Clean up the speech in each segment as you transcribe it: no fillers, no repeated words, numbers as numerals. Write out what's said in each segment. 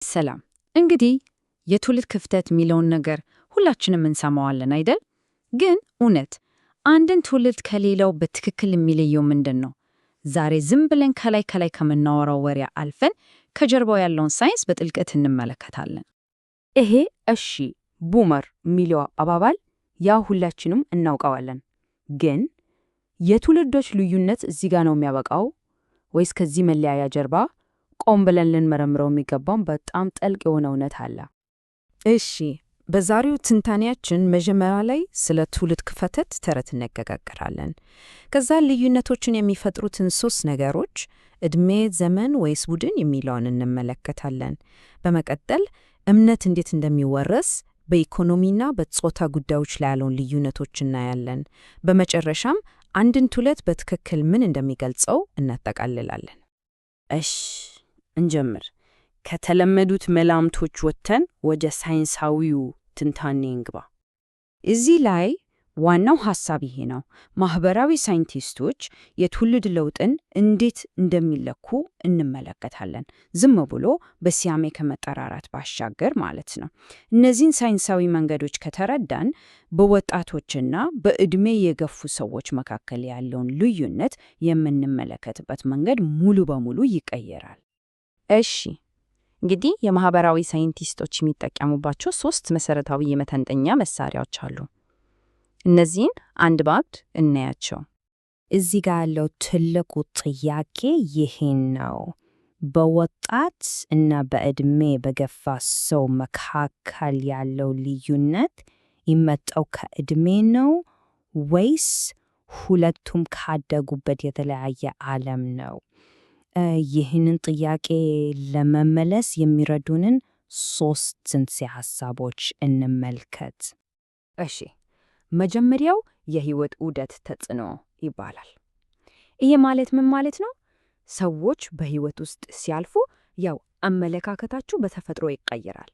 ሰላም። እንግዲህ የትውልድ ክፍተት የሚለውን ነገር ሁላችንም እንሰማዋለን አይደል? ግን እውነት አንድን ትውልድ ከሌላው በትክክል የሚለየው ምንድን ነው? ዛሬ ዝም ብለን ከላይ ከላይ ከምናወራው ወሬ አልፈን ከጀርባው ያለውን ሳይንስ በጥልቀት እንመለከታለን። ይሄ እሺ ቡመር የሚለው አባባል ያው ሁላችንም እናውቀዋለን። ግን የትውልዶች ልዩነት እዚህ ጋር ነው የሚያበቃው ወይስ ከዚህ መለያያ ጀርባ ቆም ብለን ልንመረምረው የሚገባውን በጣም ጥልቅ የሆነ እውነት አለ? እሺ፣ በዛሬው ትንታኔያችን መጀመሪያ ላይ ስለ ትውልድ ክፍተት ተረት እንነጋገራለን። ከዛ ልዩነቶችን የሚፈጥሩትን 3 ነገሮች ዕድሜ፣ ዘመን ወይስ ቡድን የሚለውን እንመለከታለን። በመቀጠል እምነት እንዴት እንደሚወረስ በኢኮኖሚና በጾታ ጉዳዮች ላይ ያለውን ልዩነቶች እናያለን። በመጨረሻም አንድን ትውልድ በትክክል ምን እንደሚገልጸው እናጠቃልላለን። እሺ እንጀምር። ከተለመዱት መላምቶች ወጥተን ወደ ሳይንሳዊው ትንታኔ እንግባ። እዚህ ላይ ዋናው ሐሳብ ይሄ ነው። ማህበራዊ ሳይንቲስቶች የትውልድ ለውጥን እንዴት እንደሚለኩ እንመለከታለን። ዝም ብሎ በስያሜ ከመጠራራት ባሻገር ማለት ነው። እነዚህን ሳይንሳዊ መንገዶች ከተረዳን በወጣቶችና በዕድሜ የገፉ ሰዎች መካከል ያለውን ልዩነት የምንመለከትበት መንገድ ሙሉ በሙሉ ይቀየራል። እሺ፣ እንግዲህ የማህበራዊ ሳይንቲስቶች የሚጠቀሙባቸው 3 መሰረታዊ የመተንተኛ መሳሪያዎች አሉ። እነዚህን አንድ ባንድ እናያቸው። እዚህ ጋር ያለው ትልቁ ጥያቄ ይሄን ነው። በወጣት እና በዕድሜ በገፋ ሰው መካከል ያለው ልዩነት የመጣው ከዕድሜ ነው ወይስ ሁለቱም ካደጉበት የተለያየ ዓለም ነው? ይህንን ጥያቄ ለመመለስ የሚረዱንን 3 ጽንሰ ሐሳቦች እንመልከት። እሺ፣ መጀመሪያው የህይወት ዑደት ተጽዕኖ ይባላል። ይሄ ማለት ምን ማለት ነው? ሰዎች በህይወት ውስጥ ሲያልፉ ያው አመለካከታቸው በተፈጥሮ ይቀየራል።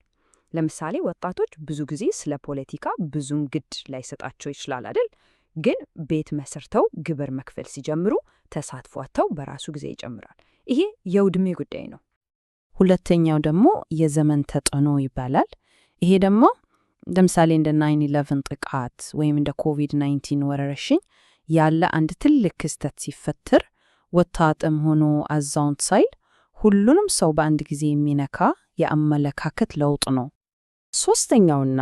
ለምሳሌ ወጣቶች ብዙ ጊዜ ስለ ፖለቲካ ብዙም ግድ ላይሰጣቸው ይችላል አይደል? ግን ቤት መስርተው ግብር መክፈል ሲጀምሩ ተሳትፏቸው በራሱ ጊዜ ይጨምራል። ይሄ የዕድሜ ጉዳይ ነው። ሁለተኛው ደግሞ የዘመን ተጽዕኖ ይባላል። ይሄ ደግሞ ለምሳሌ እንደ 9/11 ጥቃት ወይም እንደ ኮቪድ-19 ወረርሽኝ ያለ አንድ ትልቅ ክስተት ሲፈጠር ወጣትም ሆኖ አዛውንት ሳይል ሁሉንም ሰው በአንድ ጊዜ የሚነካ የአመለካከት ለውጥ ነው። ሶስተኛውና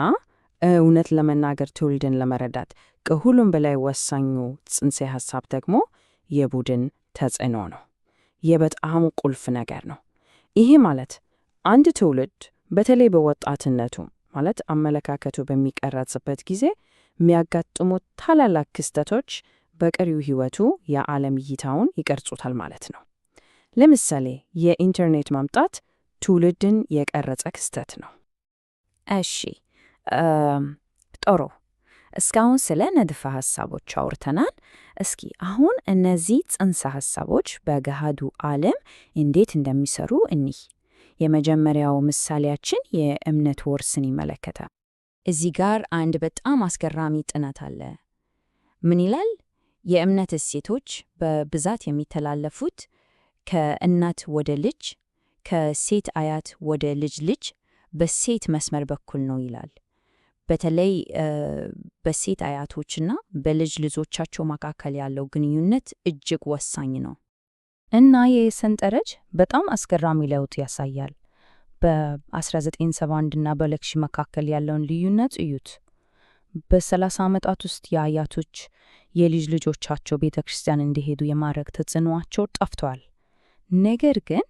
እውነት ለመናገር ትውልድን ለመረዳት ከሁሉም በላይ ወሳኙ ጽንሰ ሐሳብ ደግሞ የቡድን ተጽዕኖ ነው። የበጣም ቁልፍ ነገር ነው። ይሄ ማለት አንድ ትውልድ በተለይ በወጣትነቱ ማለት አመለካከቱ በሚቀረጽበት ጊዜ የሚያጋጥሙት ታላላቅ ክስተቶች በቀሪው ሕይወቱ የዓለም እይታውን ይቀርጹታል ማለት ነው። ለምሳሌ የኢንተርኔት ማምጣት ትውልድን የቀረጸ ክስተት ነው። እሺ፣ ጥሩ። እስካሁን ስለ ንድፈ ሐሳቦች አውርተናል። እስኪ አሁን እነዚህ ጽንሰ ሐሳቦች በገሃዱ ዓለም እንዴት እንደሚሰሩ እንይ። የመጀመሪያው ምሳሌያችን የእምነት ውርስን ይመለከታል። እዚህ ጋር አንድ በጣም አስገራሚ ጥናት አለ። ምን ይላል? የእምነት እሴቶች በብዛት የሚተላለፉት ከእናት ወደ ልጅ፣ ከሴት አያት ወደ ልጅ ልጅ በሴት መስመር በኩል ነው ይላል። በተለይ በሴት አያቶችና በልጅ ልጆቻቸው መካከል ያለው ግንኙነት እጅግ ወሳኝ ነው። እና ይህ ሰንጠረዥ በጣም አስገራሚ ለውጥ ያሳያል። በ1971 እና በ2000 መካከል ያለውን ልዩነት እዩት። በ30 ዓመታት ውስጥ የአያቶች የልጅ ልጆቻቸው ቤተ ክርስቲያን እንዲሄዱ የማድረግ ተጽዕኖአቸው ጠፍቷል። ነገር ግን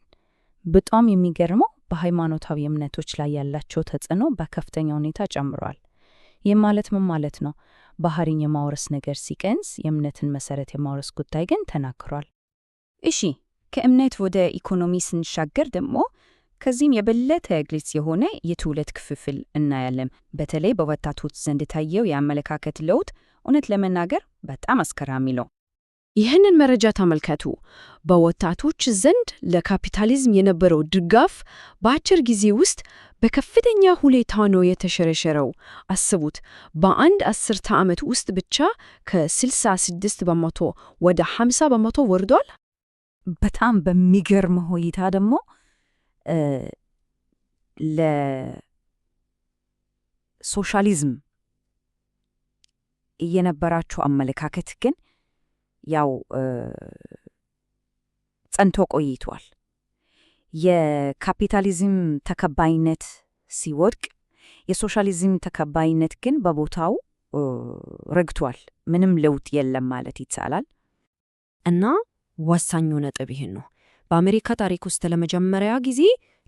በጣም የሚገርመው በሃይማኖታዊ እምነቶች ላይ ያላቸው ተጽዕኖ በከፍተኛ ሁኔታ ጨምሯል። ይህ ማለት ምን ማለት ነው? ባህሪን የማውረስ ነገር ሲቀንስ፣ የእምነትን መሰረት የማውረስ ጉዳይ ግን ተናክሯል። እሺ፣ ከእምነት ወደ ኢኮኖሚ ስንሻገር ደግሞ ከዚህም የበለጠ ግልጽ የሆነ የትውልድ ክፍፍል እናያለን። በተለይ በወጣቶች ዘንድ የታየው የአመለካከት ለውጥ እውነት ለመናገር በጣም አስገራሚ ነው። ይህንን መረጃ ተመልከቱ። በወጣቶች ዘንድ ለካፒታሊዝም የነበረው ድጋፍ በአጭር ጊዜ ውስጥ በከፍተኛ ሁኔታ ነው የተሸረሸረው። አስቡት፣ በአንድ 10 ዓመት ውስጥ ብቻ ከ66 በመቶ ወደ 50 በመቶ ወርዷል። በጣም በሚገርም ሁኔታ ደግሞ ለሶሻሊዝም የነበራቸው አመለካከት ግን ያው ጸንቶ ቆይቷል። የካፒታሊዝም ተቀባይነት ሲወድቅ የሶሻሊዝም ተቀባይነት ግን በቦታው ረግቷል። ምንም ለውጥ የለም ማለት ይቻላል። እና ወሳኙ ነጥብ ይህን ነው። በአሜሪካ ታሪክ ውስጥ ለመጀመሪያ ጊዜ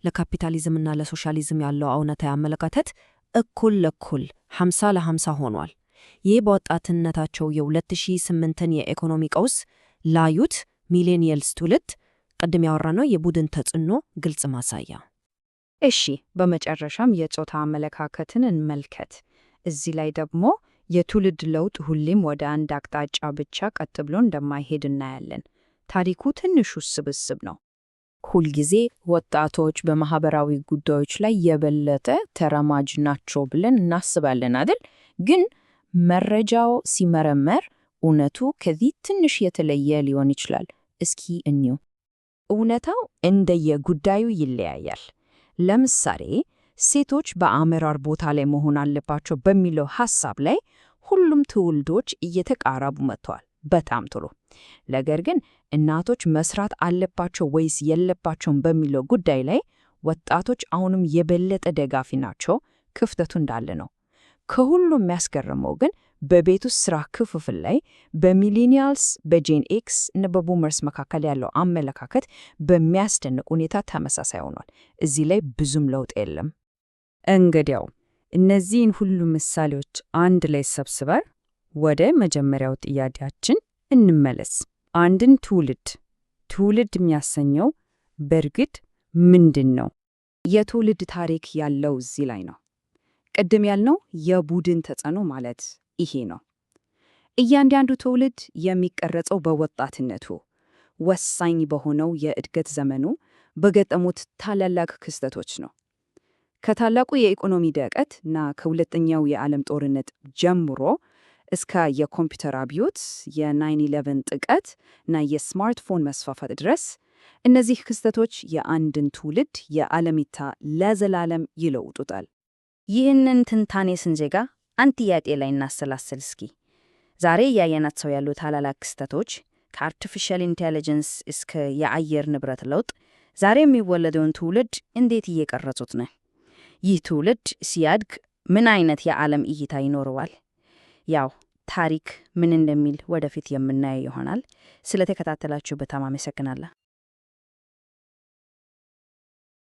ለካፒታሊዝምና ለሶሻሊዝም ያለው አውነታዊ አመለካከት እኩል ለእኩል 50 ለ50 ሆኗል። ይህ በወጣትነታቸው የ2008ን የኢኮኖሚ ቀውስ ላዩት ሚሌኒየልስ ትውልድ ቅድም ያወራነው የቡድን ተጽዕኖ ግልጽ ማሳያ። እሺ፣ በመጨረሻም የጾታ አመለካከትን እንመልከት። እዚህ ላይ ደግሞ የትውልድ ለውጥ ሁሌም ወደ አንድ አቅጣጫ ብቻ ቀጥ ብሎ እንደማይሄድ እናያለን። ታሪኩ ትንሹ ስብስብ ነው። ሁልጊዜ ወጣቶች በማህበራዊ ጉዳዮች ላይ የበለጠ ተራማጅ ናቸው ብለን እናስባለን አይደል? ግን መረጃው ሲመረመር እውነቱ ከዚህ ትንሽ የተለየ ሊሆን ይችላል። እስኪ እንየው። እውነታው እንደየጉዳዩ ይለያያል። ለምሳሌ ሴቶች በአመራር ቦታ ላይ መሆን አለባቸው በሚለው ሐሳብ ላይ ሁሉም ትውልዶች እየተቃረቡ መጥተዋል በጣም ጥሩ። ነገር ግን እናቶች መስራት አለባቸው ወይስ የለባቸውም በሚለው ጉዳይ ላይ ወጣቶች አሁንም የበለጠ ደጋፊ ናቸው። ክፍተቱ እንዳለ ነው። ከሁሉም የሚያስገርመው ግን በቤት ውስጥ ስራ ክፍፍል ላይ በሚሊኒያልስ፣ በጄን ኤክስ እና በቡመርስ መካከል ያለው አመለካከት በሚያስደንቅ ሁኔታ ተመሳሳይ ሆኗል። እዚህ ላይ ብዙም ለውጥ የለም። እንግዲያው እነዚህን ሁሉ ምሳሌዎች አንድ ላይ ሰብስበን ወደ መጀመሪያው ጥያቄያችን እንመለስ። አንድን ትውልድ የሚያሰኘው በእርግጥ ምንድን ነው? የትውልድ ታሪክ ያለው እዚህ ላይ ነው። ቅድም ያልነው የቡድን ተጽዕኖ ማለት ይሄ ነው። እያንዳንዱ ትውልድ የሚቀረጸው በወጣትነቱ ወሳኝ በሆነው የእድገት ዘመኑ በገጠሙት ታላላቅ ክስተቶች ነው። ከታላቁ የኢኮኖሚ ድቀት እና ከሁለተኛው የዓለም ጦርነት ጀምሮ እስከ የኮምፒውተር አብዮት፣ የ9/11 ጥቃት እና የስማርትፎን መስፋፋት ድረስ እነዚህ ክስተቶች የአንድን ትውልድ የዓለም እይታ ለዘላለም ይለውጡታል። ይህንን ትንታኔ ስንዘጋ አንድ ጥያቄ ላይ እናሰላስል እስኪ። ዛሬ እያየናቸው ያሉ ታላላቅ ክስተቶች ከአርቲፊሻል ኢንቴሊጀንስ እስከ የአየር ንብረት ለውጥ ዛሬ የሚወለደውን ትውልድ እንዴት እየቀረጹት ነው? ይህ ትውልድ ሲያድግ ምን አይነት የዓለም እይታ ይኖረዋል? ያው ታሪክ ምን እንደሚል ወደፊት የምናየው ይሆናል። ስለተከታተላችሁ በጣም አመሰግናለሁ።